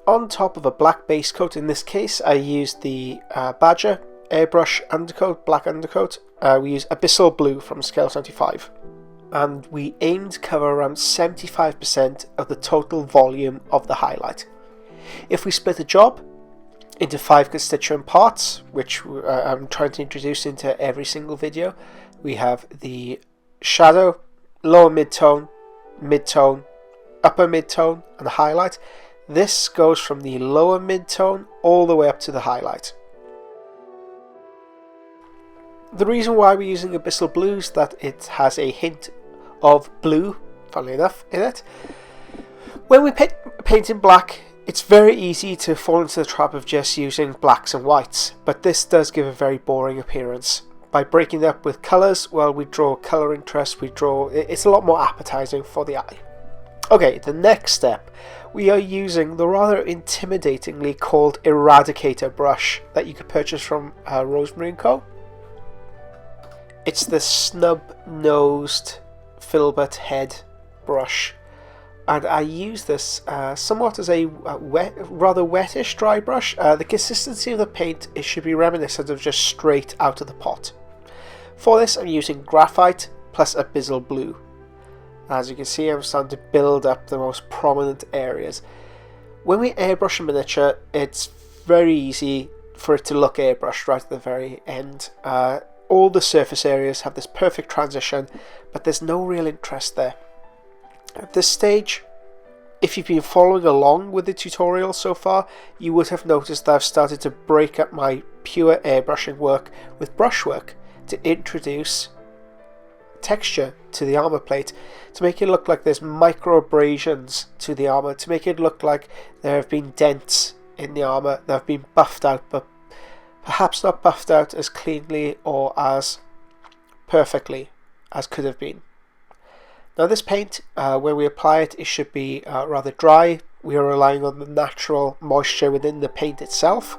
On top of a black base coat, in this case I used the Badger airbrush undercoat, black undercoat. We use Abyssal Blue from Scale 75. And we aim to cover around 75% of the total volume of the highlight. If we split a job into 5 constituent parts, which I'm trying to introduce into every single video, we have the shadow, lower mid-tone, mid-tone, upper mid-tone, and the highlight. This goes from the lower mid-tone all the way up to the highlight. The reason why we're using Abyssal Blue is that it has a hint of blue, funnily enough, in it. When we paint in black, it's very easy to fall into the trap of just using blacks and whites, but this does give a very boring appearance. By breaking it up with colours, well, we draw colour interest, it's a lot more appetizing for the eye. Okay, the next step, we are using the rather intimidatingly called Eradicator brush that you could purchase from Rosemary & Co. It's the snub-nosed filbert head brush, and I use this somewhat as a rather wettish dry brush. The consistency of the paint, it should be reminiscent of just straight out of the pot. For this I'm using graphite plus Abyssal Blue. As you can see, I'm starting to build up the most prominent areas. When we airbrush a miniature, it's very easy for it to look airbrushed right at the very end. All the surface areas have this perfect transition, but there's no real interest there. At this stage, if you've been following along with the tutorial so far, you would have noticed that I've started to break up my pure airbrushing work with brushwork to introduce texture to the armor plate, to make it look like there's micro abrasions to the armor, to make it look like there have been dents in the armor that have been buffed out, but perhaps not buffed out as cleanly or as perfectly as could have been. Now this paint, when we apply it, it should be rather dry. We are relying on the natural moisture within the paint itself.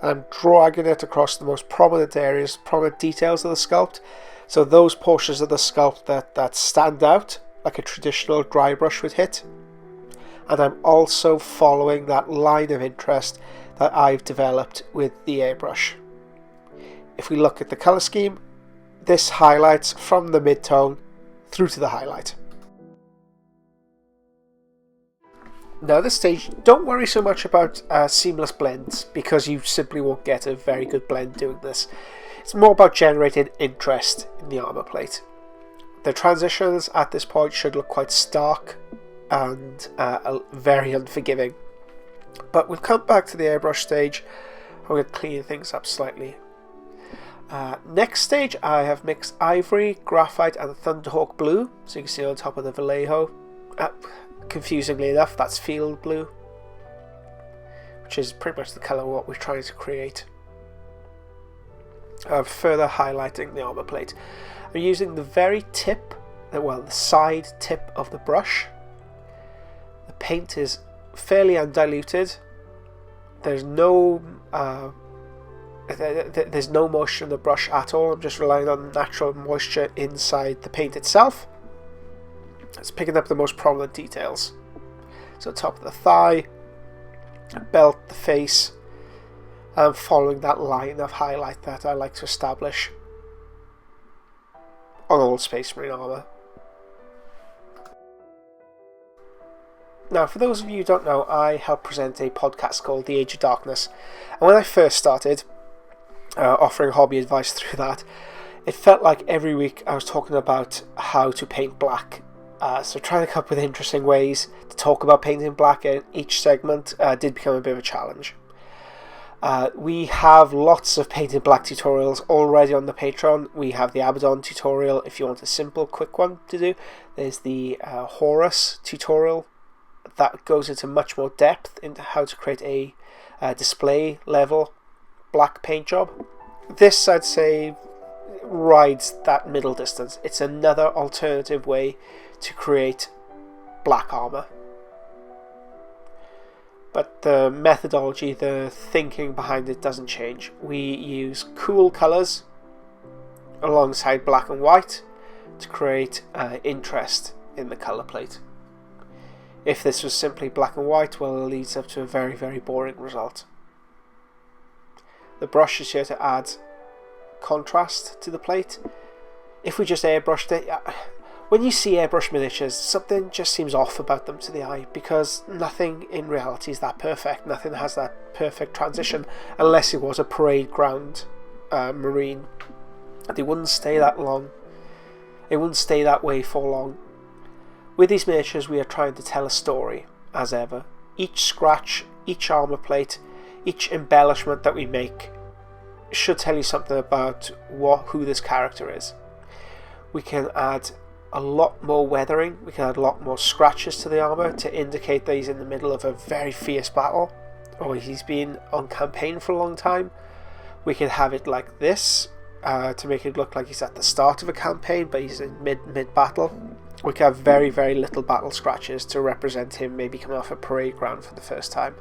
And I'm dragging it across the most prominent areas, prominent details of the sculpt. So those portions of the sculpt that stand out, like a traditional dry brush would hit. And I'm also following that line of interest that I've developed with the airbrush. If we look at the colour scheme, this highlights from the mid-tone through to the highlight. Now at this stage, don't worry so much about seamless blends, because you simply won't get a very good blend doing this. It's more about generating interest in the armor plate. The transitions at this point should look quite stark and very unforgiving. But we'll come back to the airbrush stage. I'm going to clean things up slightly. Next stage, I have mixed ivory, graphite and Thunderhawk blue. So you can see on top of the Vallejo. Confusingly enough, that's field blue, which is pretty much the colour of what we're trying to create. Further highlighting the armor plate, I'm using the very tip, the side tip of the brush. The paint is fairly undiluted. There's no moisture in the brush at all. I'm just relying on natural moisture inside the paint itself. It's picking up the most prominent details. So top of the thigh, belt, the face, and following that line of highlight that I like to establish on all Space Marine armour. Now, for those of you who don't know, I help present a podcast called The Age of Darkness. And when I first started offering hobby advice through that, it felt like every week I was talking about how to paint black. So trying to come up with interesting ways to talk about painting black in each segment did become a bit of a challenge. We have lots of painted black tutorials already on the Patreon. We have the Abaddon tutorial if you want a simple, quick one to do. There's the Horus tutorial that goes into much more depth into how to create a display level black paint job. This, I'd say, rides that middle distance. It's another alternative way to create black armor. But the methodology, the thinking behind it doesn't change. We use cool colors alongside black and white to create interest in the color plate. If this was simply black and white, well, it leads up to a very, very boring result. The brush is here to add contrast to the plate. If we just airbrushed it, when you see airbrush miniatures, something just seems off about them to the eye, because nothing in reality is that perfect. Nothing has that perfect transition, unless it was a parade ground marine. They wouldn't stay that long. It wouldn't stay that way for long. With these miniatures, we are trying to tell a story, as ever. Each scratch, each armor plate, each embellishment that we make should tell you something about who this character is. We can add a lot more weathering, we can add a lot more scratches to the armor to indicate that he's in the middle of a very fierce battle, or he's been on campaign for a long time. We can have it like this, to make it look like he's at the start of a campaign, but he's in mid-battle. We can have very, very little battle scratches to represent him maybe coming off a parade ground for the first time,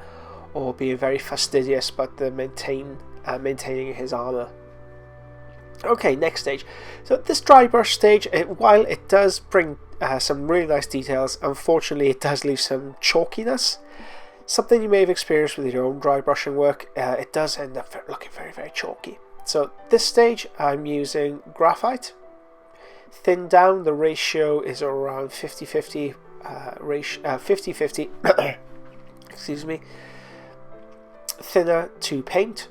or being very fastidious but maintaining his armor. Okay, next stage. So this dry brush stage, while it does bring some really nice details, unfortunately it does leave some chalkiness. Something you may have experienced with your own dry brushing work. It does end up looking very, very chalky. So this stage I'm using graphite. Thinned down, the ratio is around 50-50, 50-50, excuse me, thinner to paint.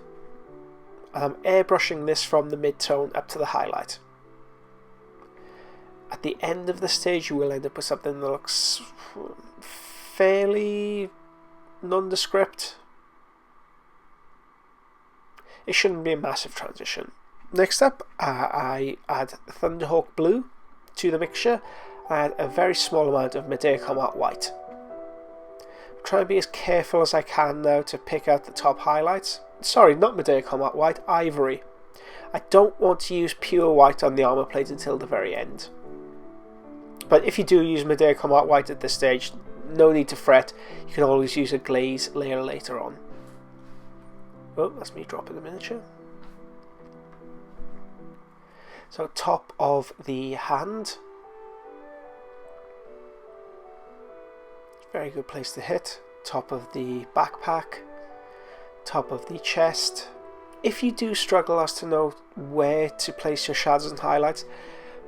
I'm airbrushing this from the mid-tone up to the highlight. At the end of the stage you will end up with something that looks fairly nondescript. It shouldn't be a massive transition. Next up, I add Thunderhawk Blue to the mixture. I add a very small amount of Medea Combat White. Try and be as careful as I can now to pick out the top highlights. Sorry, not Medea Combat White, Ivory. I don't want to use pure white on the armor plate until the very end. But if you do use Medea Combat White at this stage, no need to fret. You can always use a glaze layer later on. Oh, that's me dropping the miniature. So top of the hand, very good place to hit. Top of the backpack, top of the chest. If you do struggle as to know where to place your shadows and highlights,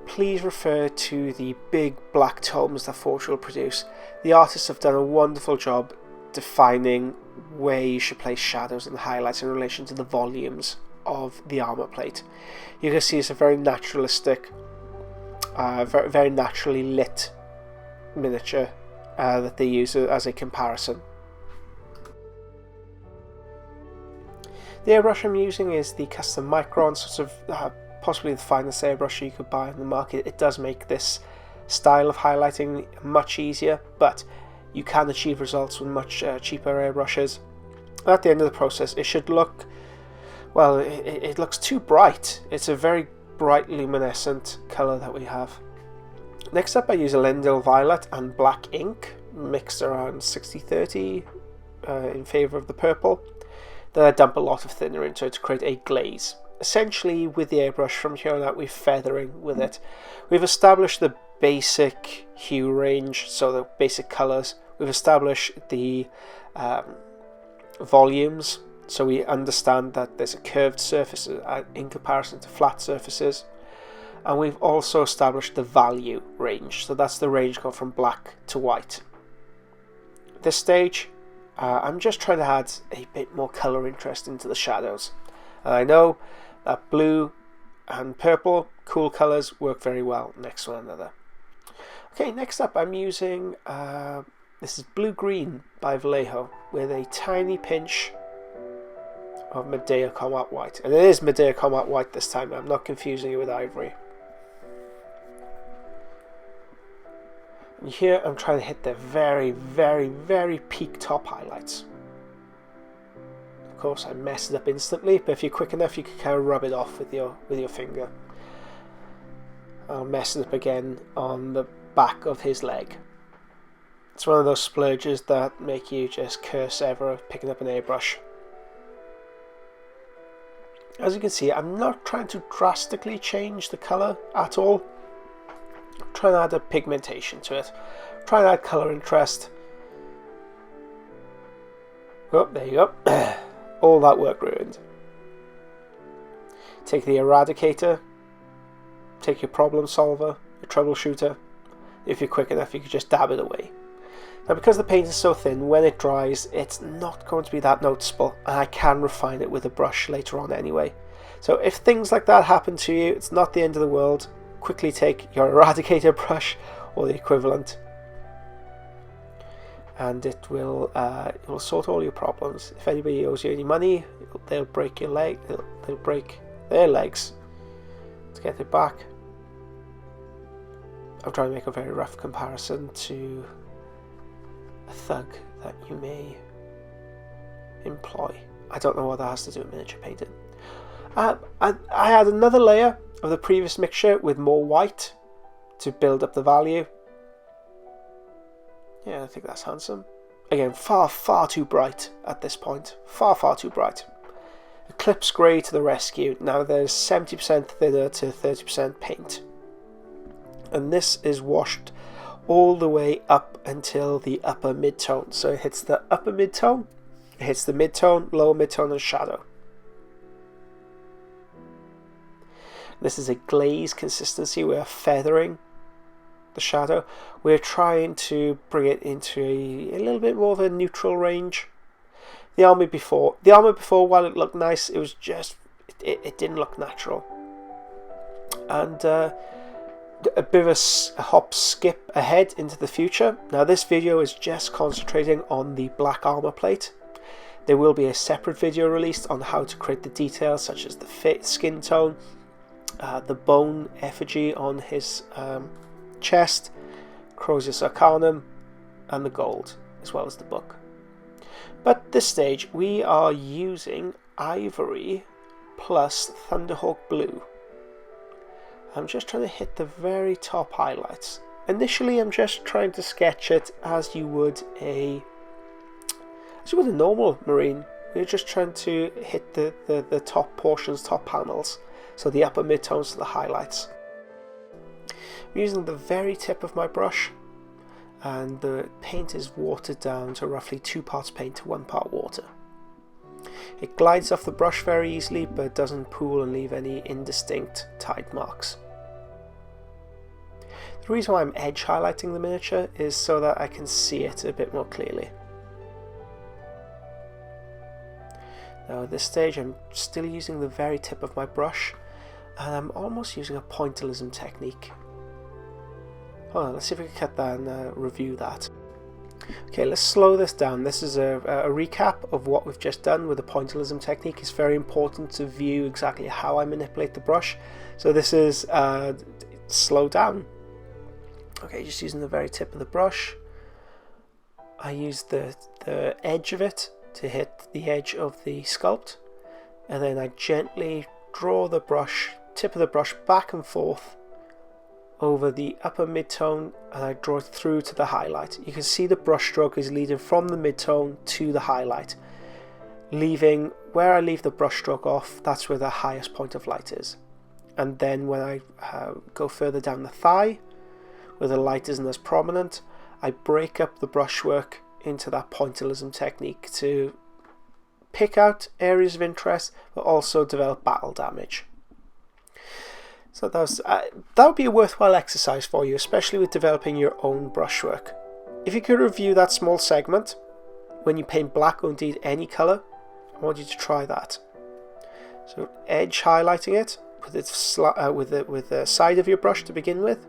please refer to the big black tomes that Forge will produce. The artists have done a wonderful job defining where you should place shadows and highlights in relation to the volumes of the armor plate. You can see it's a very naturalistic, very naturally lit miniature that they use as a comparison. The airbrush I'm using is the custom Micron, sort of possibly the finest airbrush you could buy on the market. It does make this style of highlighting much easier, but you can achieve results with much cheaper airbrushes. At the end of the process, it should look, well, it looks too bright. It's a very bright luminescent colour that we have. Next up I use a Lendl Violet and black ink, mixed around 60-30 in favour of the purple. Then I dump a lot of thinner into it to create a glaze. Essentially with the airbrush from here on out we're feathering with it. We've established the basic hue range, so the basic colours. We've established the volumes, so we understand that there's a curved surface in comparison to flat surfaces. And we've also established the value range, so that's the range going from black to white. This stage, I'm just trying to add a bit more colour interest into the shadows. And I know that blue and purple, cool colours, work very well next to one another. Okay, next up I'm using, this is Blue Green by Vallejo, with a tiny pinch of Medea Combat White. And it is Medea Combat White this time, I'm not confusing it with Ivory. And here I'm trying to hit the very, very, very peak top highlights. Of course I messed it up instantly, but if you're quick enough you can kind of rub it off with your finger. I'll mess it up again on the back of his leg. It's one of those splurges that make you just curse ever picking up an airbrush. As you can see, I'm not trying to drastically change the colour at all. I'm trying to add a pigmentation to it. Try and add colour interest. Oh, there you go. All that work ruined. Take the eradicator, take your problem solver, your troubleshooter. If you're quick enough, you can just dab it away. Now, because the paint is so thin, when it dries, it's not going to be that noticeable, and I can refine it with a brush later on anyway. So if things like that happen to you, it's not the end of the world. Quickly take your eradicator brush or the equivalent, and it will sort all your problems. If anybody owes you any money, they'll break your leg. They'll break their legs to get it back. I'm trying to make a very rough comparison to a thug that you may employ. I don't know what that has to do with miniature painting. I had another layer of the previous mixture with more white to build up the value. Yeah, I think that's handsome. Again, far too bright at this point. Far too bright. Eclipse Grey to the rescue. Now there's 70% thinner to 30% paint. And this is washed all the way up until the upper mid-tone. So it hits the upper mid-tone, it hits the mid-tone, lower mid-tone and shadow. This is a glaze consistency. We're feathering the shadow. We're trying to bring it into a little bit more of a neutral range. The armor before, while it looked nice, it was just, it didn't look natural. And a bit of a hop skip ahead into the future. Now this video is just concentrating on the black armor plate. There will be a separate video released on how to create the details such as the skin tone, the bone effigy on his chest, Crozius Arcanum, and the gold, as well as the book. But at this stage we are using Ivory plus Thunderhawk Blue. I'm just trying to hit the very top highlights. Initially I'm just trying to sketch it as you would a normal marine. You're just trying to hit the top portions, top panels, so the upper mid-tones to the highlights. I'm using the very tip of my brush, and the paint is watered down to roughly 2 parts paint to 1 part water. It glides off the brush very easily, but doesn't pool and leave any indistinct tide marks. The reason why I'm edge highlighting the miniature is so that I can see it a bit more clearly. Now at this stage I'm still using the very tip of my brush, and I'm almost using a pointillism technique. Hold on, let's see if we can cut that and review that. Okay, let's slow this down. This is a recap of what we've just done with the pointillism technique. It's very important to view exactly how I manipulate the brush. So this is slow down. Okay, just using the very tip of the brush. I use the edge of it to hit the edge of the sculpt, and then I gently draw the brush, tip of the brush back and forth over the upper mid-tone, and I draw it through to the highlight. You can see the brush stroke is leading from the mid-tone to the highlight. Leaving where I leave the brush stroke off, that's where the highest point of light is. And then when I go further down the thigh, where the light isn't as prominent, I break up the brushwork into that pointillism technique to pick out areas of interest, but also develop battle damage. So that would be a worthwhile exercise for you, especially with developing your own brushwork. If you could review that small segment when you paint black or indeed any colour, I want you to try that. So edge highlighting it with the side of your brush to begin with,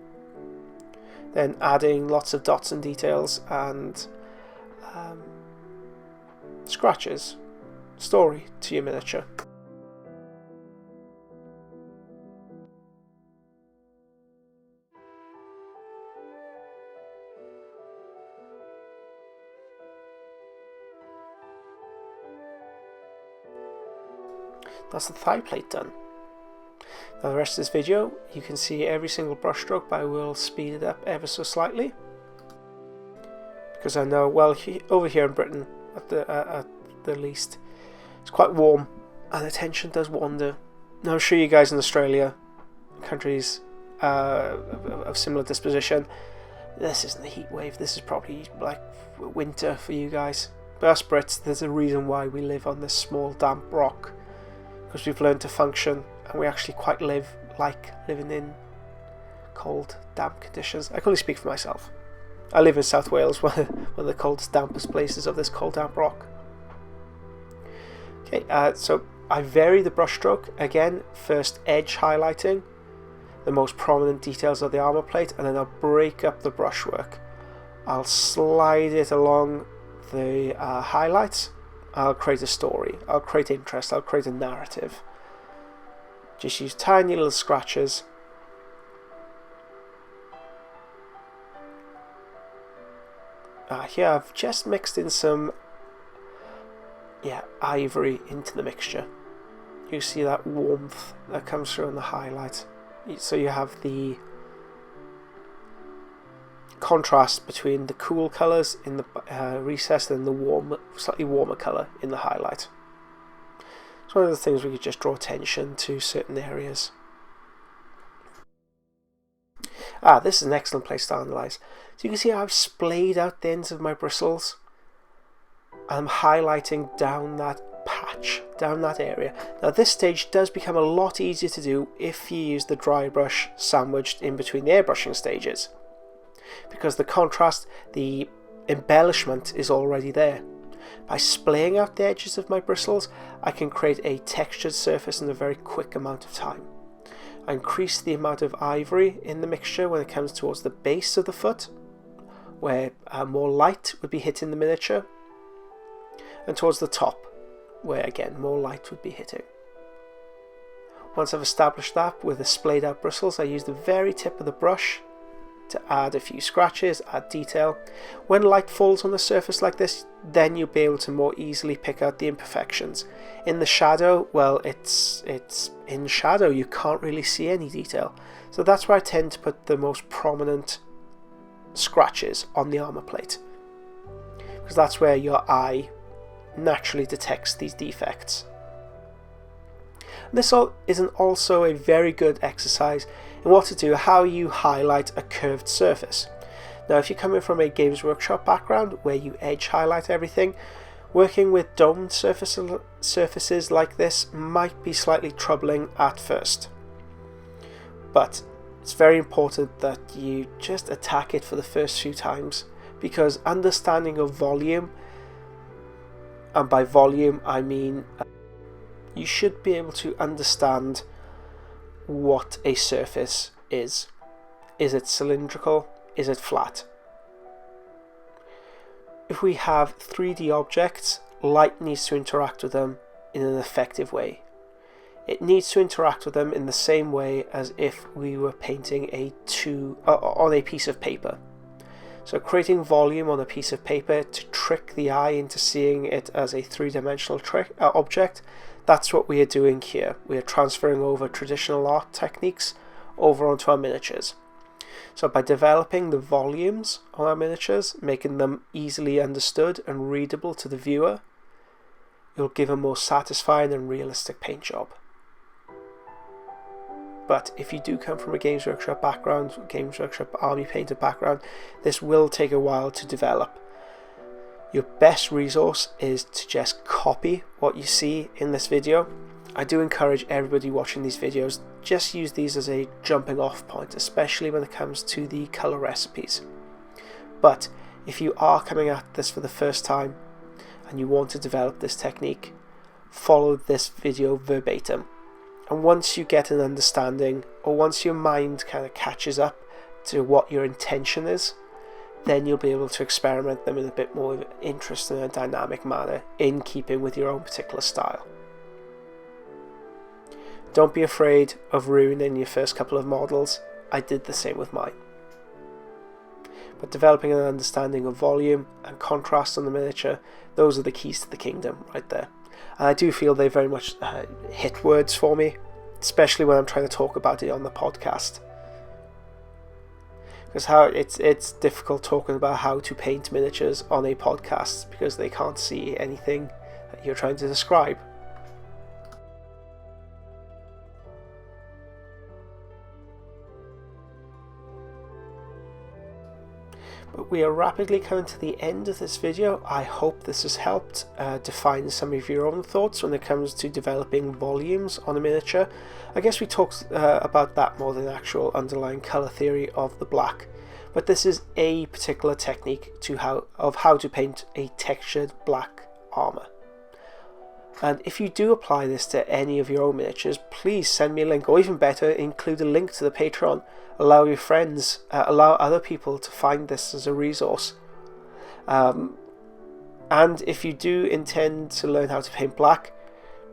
then adding lots of dots and details and scratches, story to your miniature. That's the thigh plate done. Now the rest of this video, you can see every single brush stroke, but I will speed it up ever so slightly. Because I know, well, over here in Britain, at the least, it's quite warm, and attention does wander. Now I'm sure you guys in Australia, countries of similar disposition, this isn't a heat wave, this is probably like winter for you guys. But us Brits, there's a reason why we live on this small damp rock, because we've learned to function, and we actually quite like living in cold, damp conditions. I can only speak for myself. I live in South Wales, one of the coldest, dampest places of this cold, damp rock. Okay, so I vary the brushstroke. Again, first edge highlighting the most prominent details of the armor plate, and then I'll break up the brushwork. I'll slide it along the highlights. I'll create a story. I'll create interest. I'll create a narrative. Just use tiny little scratches. Here I've just mixed in some ivory into the mixture. You see that warmth that comes through in the highlight. So you have the contrast between the cool colours in the recess and the slightly warmer colour in the highlight. It's one of the things we could just draw attention to certain areas. This is an excellent place to analyse. So you can see how I've splayed out the ends of my bristles. I'm highlighting down that patch, down that area. Now this stage does become a lot easier to do if you use the dry brush sandwiched in between the airbrushing stages, because the contrast, the embellishment is already there. By splaying out the edges of my bristles, I can create a textured surface in a very quick amount of time. I increase the amount of ivory in the mixture when it comes towards the base of the foot, where more light would be hitting the miniature, and towards the top, where again more light would be hitting. Once I've established that with the splayed out bristles, I use the very tip of the brush to add a few scratches, add detail. When light falls on the surface like this, then you'll be able to more easily pick out the imperfections. In the shadow, well, it's in shadow, you can't really see any detail. So that's where I tend to put the most prominent scratches on the armor plate, because that's where your eye naturally detects these defects. And this is also a very good exercise in what to do, how you highlight a curved surface. Now if you're coming from a Games Workshop background where you edge highlight everything, working with domed surfaces like this might be slightly troubling at first. But it's very important that you just attack it for the first few times, because understanding of volume, and by volume I mean you should be able to understand what a surface is. Is it cylindrical? Is it flat? If we have 3D objects, light needs to interact with them in an effective way. It needs to interact with them in the same way as if we were painting on a piece of paper. So creating volume on a piece of paper to trick the eye into seeing it as a three-dimensional object, that's what we are doing here. We are transferring over traditional art techniques over onto our miniatures. So by developing the volumes on our miniatures, making them easily understood and readable to the viewer, you'll give a more satisfying and realistic paint job. But if you do come from a Games Workshop background, Games Workshop Army Painter background, this will take a while to develop. Your best resource is to just copy what you see in this video. I do encourage everybody watching these videos, just use these as a jumping off point, especially when it comes to the colour recipes. But if you are coming at this for the first time and you want to develop this technique, follow this video verbatim. And once you get an understanding, or once your mind kind of catches up to what your intention is, then you'll be able to experiment them in a bit more interesting and dynamic manner in keeping with your own particular style. Don't be afraid of ruining your first couple of models. I did the same with mine. But developing an understanding of volume and contrast on the miniature, those are the keys to the kingdom right there. And I do feel they very much hit words for me, especially when I'm trying to talk about it on the podcast. Because it's difficult talking about how to paint miniatures on a podcast, because they can't see anything that you're trying to describe. But we are rapidly coming to the end of this video. I hope this has helped define some of your own thoughts when it comes to developing volumes on a miniature. I guess we talked about that more than actual underlying colour theory of the black. But this is a particular technique of how to paint a textured black armour. And if you do apply this to any of your own miniatures, please send me a link, or even better, include a link to the Patreon. Allow your friends, allow other people to find this as a resource. And if you do intend to learn how to paint black,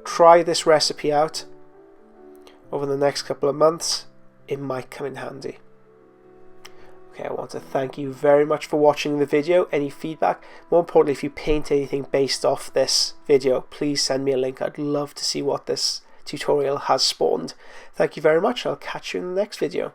try this recipe out over the next couple of months. It might come in handy. Okay, I want to thank you very much for watching the video. Any feedback, more importantly, if you paint anything based off this video, please send me a link. I'd love to see what this tutorial has spawned. Thank you very much. I'll catch you in the next video.